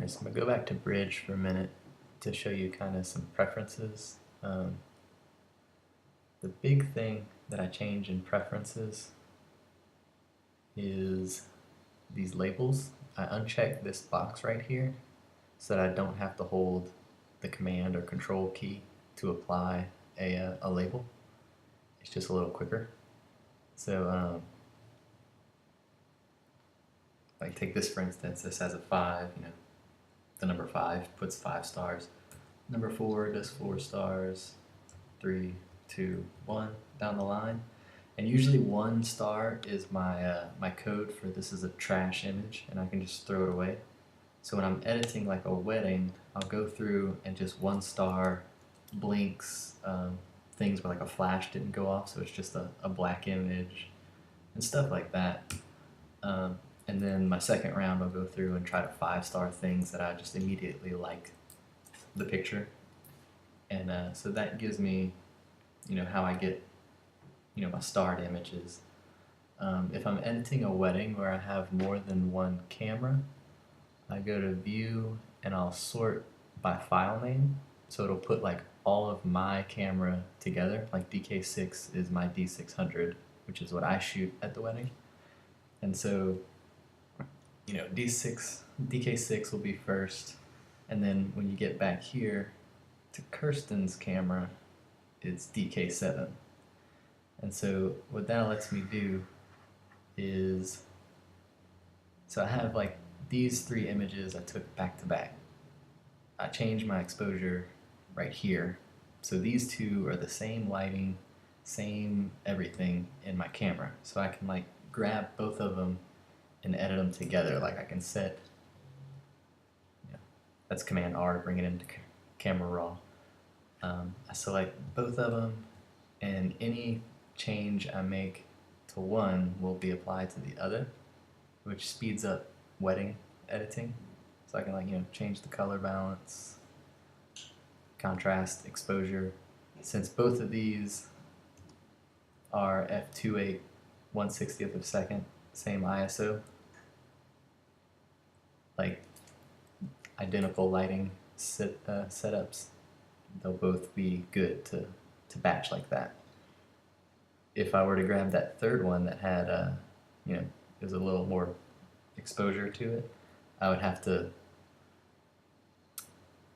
Alright, so I'm going to go back to Bridge for a minute to show you kind of some preferences. The big thing that I change in preferences is these labels. I uncheck this box right here so that I don't have to hold the command or control key to apply a label. It's just a little quicker. So like take this for instance, this has a 5, the number 5 puts 5 stars. Number 4 does 4 stars, 3, 2, 1 down the line. And usually 1 star is my code for this is a trash image and I can just throw it away. So when I'm editing like a wedding, I'll go through and just 1 star blinks, things where like a flash didn't go off, so it's just a black image and stuff like that. And then my second round I'll go through and try to 5-star things that I just immediately like the picture. And so that gives me, how I get, my starred images. If I'm editing a wedding where I have more than 1 camera, I go to View and I'll sort by file name. So it'll put like all of my camera together, like DK6 is my D600, which is what I shoot at the wedding. And so, DK6 will be first, and then when you get back here to Kirsten's camera, it's DK7. And so what that lets me do is, so I have like these 3 images I took back to back. I changed my exposure right here. So these 2 are the same lighting, same everything in my camera. So I can like grab both of them and edit them together. Like I can set, that's Command R to bring it into Camera Raw. I select both of them, and any change I make to one will be applied to the other, which speeds up wedding editing. So I can change the color balance, contrast, exposure. Since both of these are f2.8 1/60th of a second, same ISO, like identical lighting setups, they'll both be good to batch like that. If I were to grab that third one that had, there's a little more exposure to it, I would have to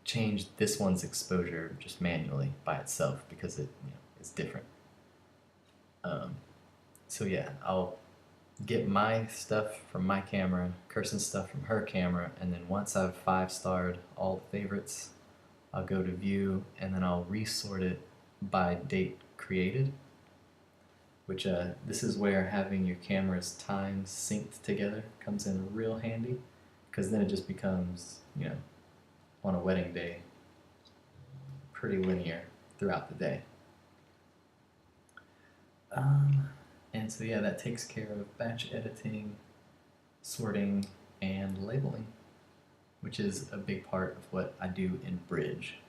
change this one's exposure just manually by itself because it's different. So yeah, I'll get my stuff from my camera, Kirsten's stuff from her camera, and then once I've 5-starred all the favorites, I'll go to View and then I'll resort it by date created, which this is where having your camera's times synced together comes in real handy, because then it just becomes, on a wedding day, pretty linear throughout the day. And so yeah, that takes care of batch editing, sorting, and labeling, which is a big part of what I do in Bridge.